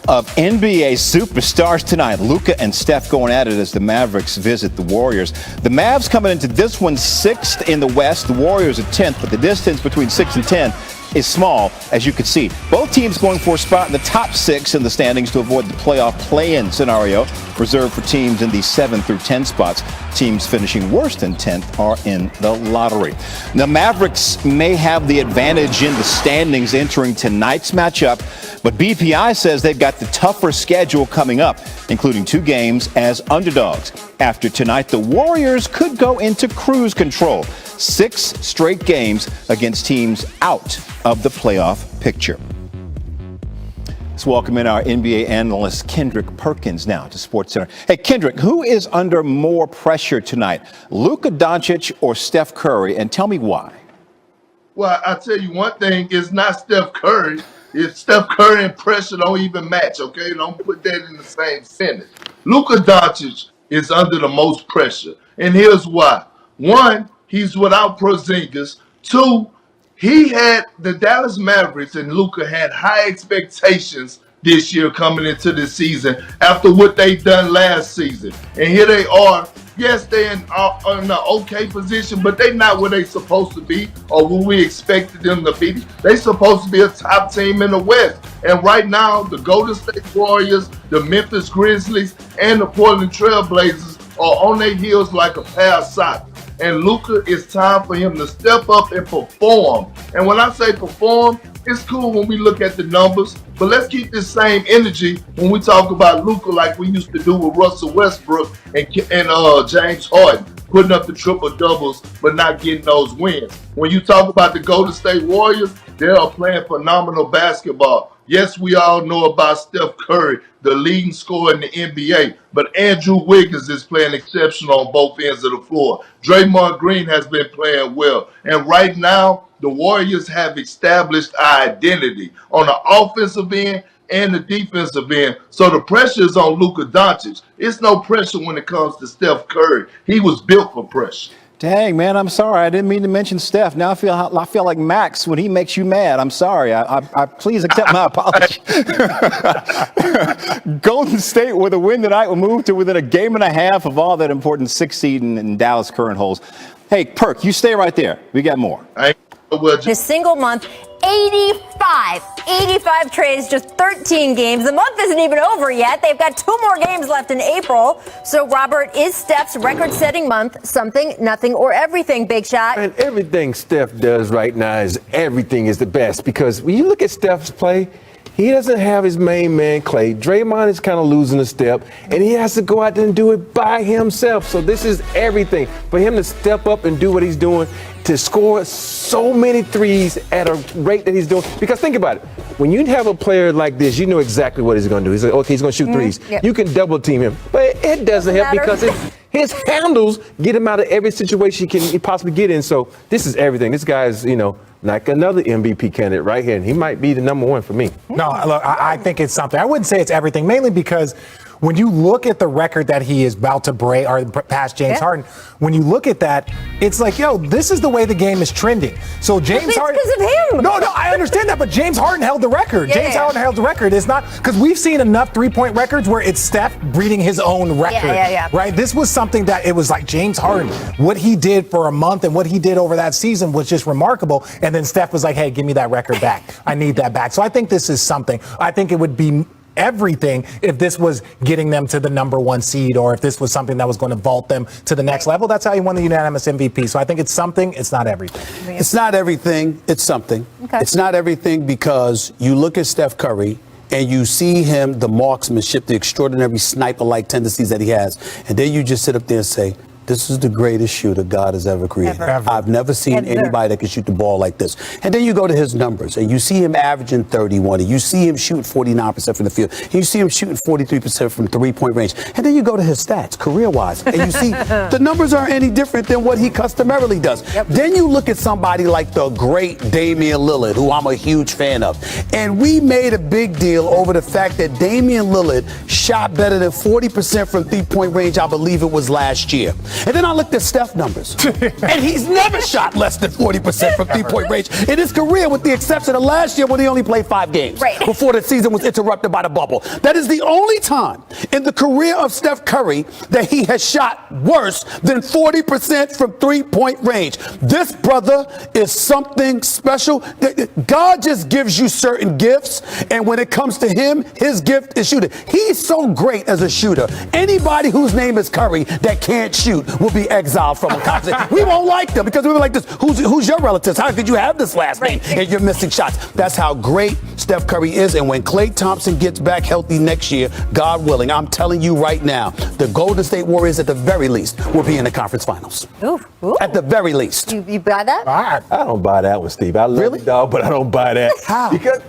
of NBA superstars tonight. Luka and Steph going at it as the Mavericks visit the Warriors. The Mavs coming into this one 6th in the West. The Warriors are 10th, but the distance between 6 and 10 is small, as you can see. Both teams going for a spot in the top 6 in the standings to avoid the playoff play-in scenario reserved for teams in the 7 through 10 spots. Teams finishing worse than 10th are in the lottery. The Mavericks may have the advantage in the standings entering tonight's matchup, but BPI says they've got the tougher schedule coming up, including 2 games as underdogs. After tonight, the Warriors could go into cruise control. 6 straight games against teams out of the playoff picture. Let's welcome in our NBA analyst, Kemdrick Perkins, now to SportsCenter. Hey, Kemdrick, who is under more pressure tonight, Luka Doncic or Steph Curry? And tell me why. Well, I'll tell you one thing, it's not Steph Curry. It's Steph Curry and pressure don't even match, okay? Don't put that in the same sentence. Luka Doncic is under the most pressure, and here's why. 1, he's without Porzingis. 2, he had the Dallas Mavericks and Luka had high expectations this year coming into this season after what they done last season. And here they are. Yes, they're in an okay position, but they're not where they're supposed to be or who we expected them to be. They're supposed to be a top team in the West. And right now, the Golden State Warriors, the Memphis Grizzlies, and the Portland Trail Blazers are on their heels like a pair of socks. And Luka, it's time for him to step up and perform. And when I say perform, it's cool when we look at the numbers, but let's keep this same energy when we talk about Luka like we used to do with Russell Westbrook and James Harden, putting up the triple doubles but not getting those wins. When you talk about the Golden State Warriors, they are playing phenomenal basketball. Yes, we all know about Steph Curry, the leading scorer in the NBA, but Andrew Wiggins is playing exceptional on both ends of the floor. Draymond Green has been playing well. And right now, the Warriors have established our identity on the offensive end and the defensive end. So the pressure is on Luka Doncic. It's no pressure when it comes to Steph Curry. He was built for pressure. Dang, man, I'm sorry. I didn't mean to mention Steph. Now I feel like Max when he makes you mad. I'm sorry. I please accept my apology. Golden State with a win tonight will move to within a game and a half of all that important 6th seed in Dallas current holds. Hey, Perk, you stay right there. We got more. His single month, 85 trades, just 13 games. The month isn't even over yet. They've got 2 more games left in April. So, Robert, is Steph's record-setting month something, nothing, or everything, Big Shot? And everything Steph does right now is everything is the best, because when you look at Steph's play, he doesn't have his main man, Clay. Draymond is kind of losing a step, and he has to go out there and do it by himself. So this is everything. For him to step up and do what he's doing, to score so many threes at a rate that he's doing. Because think about it. When you have a player like this, you know exactly what he's going to do. He's like, okay, he's going to shoot threes. Yep. You can double team him. But it doesn't help because his handles get him out of every situation he can possibly get in. So this is everything. This guy is, like another MVP candidate right here. And he might be the number 1 for me. No, look, I think it's something. I wouldn't say it's everything, mainly because when you look at the record that he is about to break, or past James Harden, when you look at that, it's like, this is the way the game is trending. So James Harden. It's because of him. No, I understand that, but James Harden held the record. Harden held the record. It's not because we've seen enough 3-point records where it's Steph beating his own record. Right? This was something that it was like James Harden, what he did for a month and what he did over that season was just remarkable. And then Steph was like, hey, give me that record back. I need that back. So I think this is something. I think it would be everything if this was getting them to the number 1 seed, or if this was something that was going to vault them to the next level. That's how he won the unanimous MVP. So I think it's something. It's not everything. It's not everything. It's something. Okay. It's not everything because you look at Steph Curry and you see him, the marksmanship, the extraordinary sniper-like tendencies that he has. And then you just sit up there and say, this is the greatest shooter God has ever created. Ever. I've never seen anybody that can shoot the ball like this. And then you go to his numbers, and you see him averaging 31, and you see him shooting 49% from the field, and you see him shooting 43% from three-point range. And then you go to his stats, career-wise, and you see the numbers aren't any different than what he customarily does. Then you look at somebody like the great Damian Lillard, who I'm a huge fan of. And we made a big deal over the fact that Damian Lillard shot better than 40% from three-point range, I believe it was last year. And then I looked at Steph numbers. And he's never shot less than 40% from three-point range in his career, with the exception of last year when he only played 5 games before the season was interrupted by the bubble. That is the only time in the career of Steph Curry that he has shot worse than 40% from three-point range. This brother is something special. God just gives you certain gifts, and when it comes to him, his gift is shooting. He's so great as a shooter. Anybody whose name is Curry that can't shoot will be exiled from a conversation. We won't like them because we were like this. Who's your relatives? How could you have this last name and you're missing shots? That's how great Steph Curry is. And when Klay Thompson gets back healthy next year, God willing, I'm telling you right now, the Golden State Warriors at the very least will be in the conference finals. Ooh. At the very least. You buy that? I don't buy that one, Steve. I love you, dog, but I don't buy that. How? Because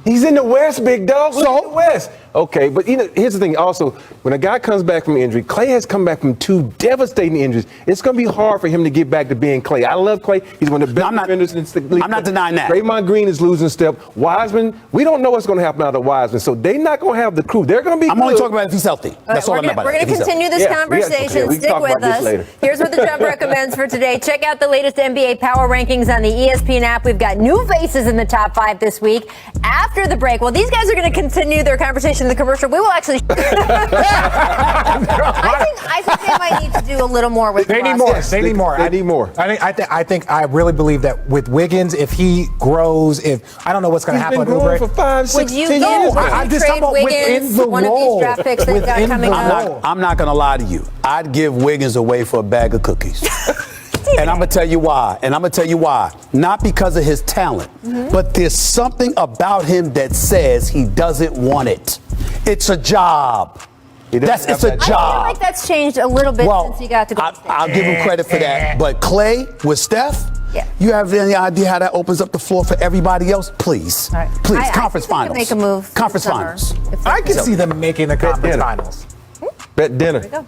he's in the West, big dog. Look at the West. Okay, but here's the thing. Also, when a guy comes back from injury, Klay has come back from 2 devastating injuries. It's going to be hard for him to get back to being Klay. I love Klay. He's one of the best defenders in the league. I'm not denying that. Draymond Green is losing step. Wiseman, we don't know what's going to happen out of Wiseman, so they're not going to have the crew. They're going to be I'm only talking about if he's healthy. That's all I'm about. We're going to continue this conversation. We can Stick talk with about this us. later. Here's what the Jump recommends for today. Check out the latest NBA power rankings on the ESPN app. We've got new faces in the top 5 this week. After the break, well, these guys are going to continue their conversation in the commercial. We will actually. I think they might need to do a little more with. They need more. They need more. They need more. I think I really believe that with Wiggins, if he grows, if I don't know what's going to happen. He's been growing for 5, 6, 10 years. I'm just talking about within the one role. Of these draft picks they've got coming up. I'm not going to lie to you. I'd give Wiggins away for a bag of cookies. And I'm going to tell you why. Not because of his talent, but there's something about him that says he doesn't want it. It's a job. It's a job. I feel like that's changed a little bit since he got to Golden State. I'll give him credit for that. But Klay with Steph, you have any idea how that opens up the floor for everybody else? Please. Right. Please, conference finals. Make a move. Conference finals. I can see them making the conference finals. Bet dinner. There we go.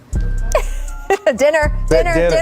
Dinner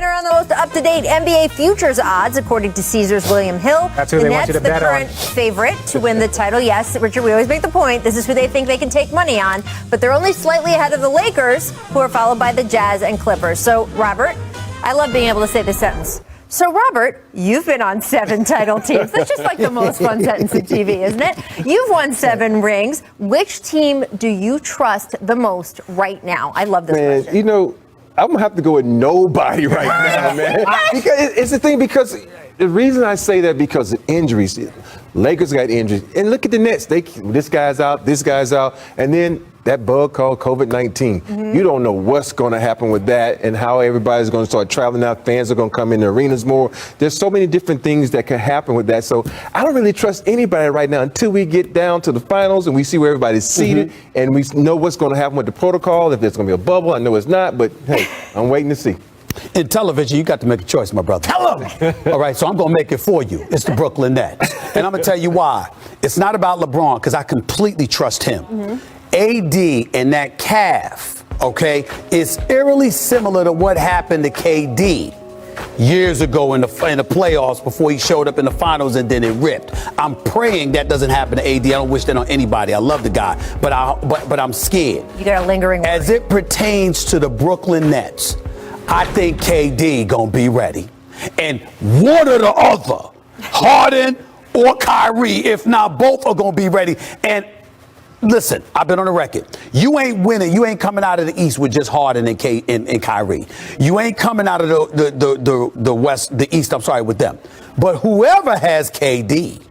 on the most up-to-date NBA futures odds, according to Caesars William Hill. That's who they want you to bet on. The current favorite to win the title. Yes, Richard, we always make the point. This is who they think they can take money on, but they're only slightly ahead of the Lakers, who are followed by the Jazz and Clippers. So, Robert, I love being able to say this sentence. So, Robert, you've been on 7 title teams. That's just like the most fun sentence in TV, isn't it? You've won 7 rings. Which team do you trust the most right now? I love this question. I'm going to have to go with nobody right now, man. Because it's the thing, because the reason I say that because of injuries. Lakers got injuries. And look at the Nets. This guy's out, and then that bug called COVID-19. You don't know what's going to happen with that and how everybody's going to start traveling out. Fans are going to come in the arenas more. There's so many different things that can happen with that. So I don't really trust anybody right now until we get down to the finals and we see where everybody's seated and we know what's going to happen with the protocol, if there's going to be a bubble. I know it's not, but hey, I'm waiting to see. In television, you got to make a choice, my brother. Tell them. All right, so I'm going to make it for you. It's the Brooklyn Nets. And I'm going to tell you why. It's not about LeBron, because I completely trust him. AD and that calf, okay, is eerily similar to what happened to KD years ago in the playoffs before he showed up in the finals and then it ripped. I'm praying that doesn't happen to AD. I don't wish that on anybody. I love the guy, but I'm scared. You got a lingering worry. As it pertains to the Brooklyn Nets, I think KD gonna be ready. And one or the other, Harden or Kyrie, if not both, are gonna be ready. And listen, I've been on the record. You ain't winning. You ain't coming out of the East with just Harden and Kyrie. You ain't coming out of the East, I'm sorry, with them. But whoever has KD,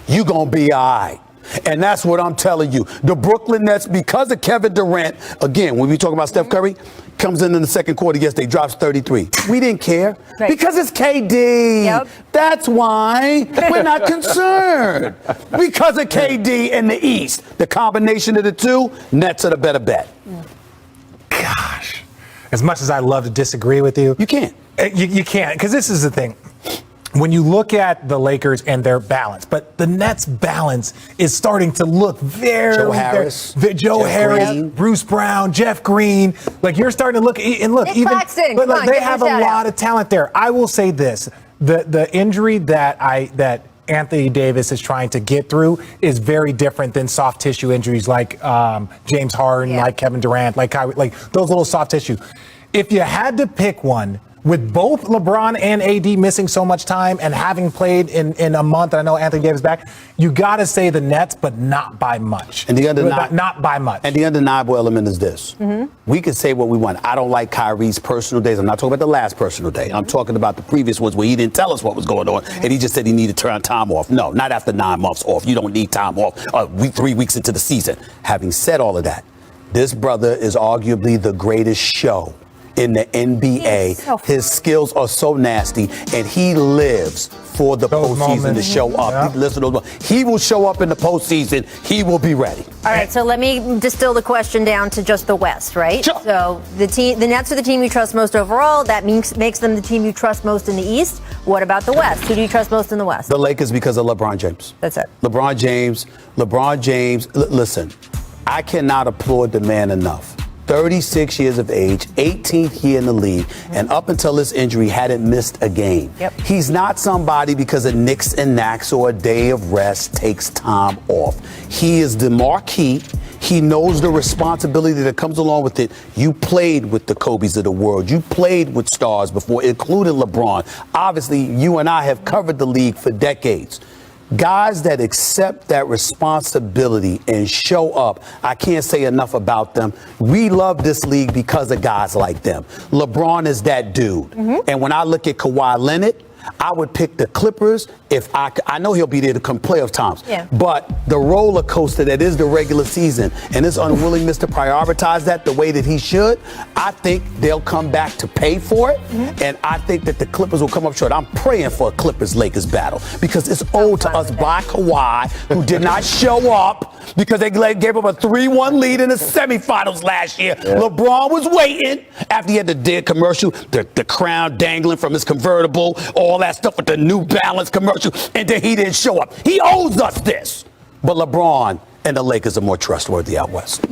you gonna be all right. And that's what I'm telling you. The Brooklyn Nets, because of Kevin Durant, again, when we talk about Steph Curry, comes in the second quarter, yesterday, drops 33. We didn't care because it's KD. Yep. That's why we're not concerned. Because of KD in the East. The combination of the two, Nets are the better bet. Gosh. As much as I love to disagree with you. You can't. You can't, because this is the thing. When you look at the Lakers and their balance, but the Nets' balance is starting to look very Joe Harris, Green. Bruce Brown, Jeff Green. Like you're starting to look and look. Nick Even Claxton, but like, they have a lot out. of talent there. I will say this: the injury that Anthony Davis is trying to get through is very different than soft tissue injuries like James Harden, like Kevin Durant, like Kyrie, like those little soft tissue. If you had to pick one, with both LeBron and AD missing so much time and having played in a month, and I know Anthony Davis back, you got to say the Nets, but not by much. And the not by much. And the undeniable element is this. We can say what we want. I don't like Kyrie's personal days. I'm not talking about the last personal day. I'm talking about the previous ones where he didn't tell us what was going on, and he just said he needed to turn time off. No, not after 9 months off. You don't need time off 3 weeks into the season. Having said all of that, this brother is arguably the greatest show in the NBA. His skills are so nasty, and he lives for the postseason to show up. Listen to those. He will show up in the postseason. He will be ready. All right, so let me distill the question down to just the West, right? Sure. So the Nets are the team you trust most overall. That makes them the team you trust most in the East. What about the West? Who do you trust most in the West? The Lakers, because of LeBron James. That's it. LeBron James. Listen, I cannot applaud the man enough. 36 years of age, 18th year in the league, and up until this injury hadn't missed a game. Yep. He's not somebody because of nicks and knacks or a day of rest takes time off. He is the marquee. He knows the responsibility that comes along with it. You played with the Kobes of the world. You played with stars before, including LeBron. Obviously, you and I have covered the league for decades. Guys that accept that responsibility and show up, I can't say enough about them. We love this league because of guys like them. LeBron is that dude. And when I look at Kawhi Leonard, I would pick the Clippers if I know he'll be there to come playoff times. Yeah. But the roller coaster that is the regular season and his unwillingness to prioritize that the way that he should, I think they'll come back to pay for it. And I think that the Clippers will come up short. I'm praying for a Clippers-Lakers battle because it's owed to us by Kawhi, who did not show up because they gave up a 3-1 lead in the semifinals last year. Yeah. LeBron was waiting after he had the dead commercial, the crown dangling from his convertible, all that stuff with the New Balance commercial, and then he didn't show up. He owes us this. But LeBron and the Lakers are more trustworthy out west.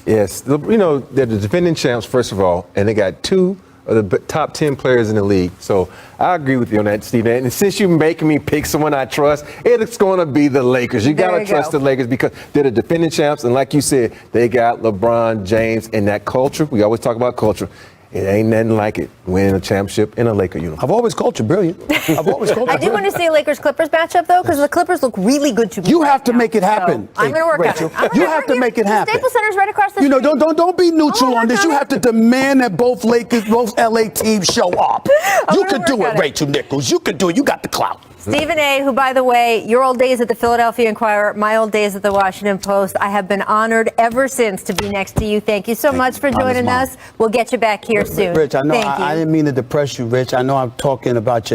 Yes. You know, they're the defending champs, first of all, and they got 2 of the top 10 players in the league. So I agree with you on that, Steve. And since you're making me pick someone I trust, it's going to be the Lakers. You got to trust the Lakers because they're the defending champs. And like you said, they got LeBron James and that culture. We always talk about culture. It ain't nothing like it winning a championship in a Laker uniform. I've always called you brilliant. I've always called you I do want to see a Lakers-Clippers matchup, though, because the Clippers look really good to me. You have to make it happen. So I'm going to work on it. You have to make it happen. Staples Center's right across the street. You know, don't be neutral on this. You have to demand that both LA teams show up. You can do it, Rachel Nichols. You can do it. You got the clout. Stephen A., who, by the way, your old days at the Philadelphia Inquirer, my old days at the Washington Post, I have been honored ever since to be next to you. Thank you so much for joining us. We'll get you back here soon. Rich, I know I didn't mean to depress you, Rich. I know I'm talking about you.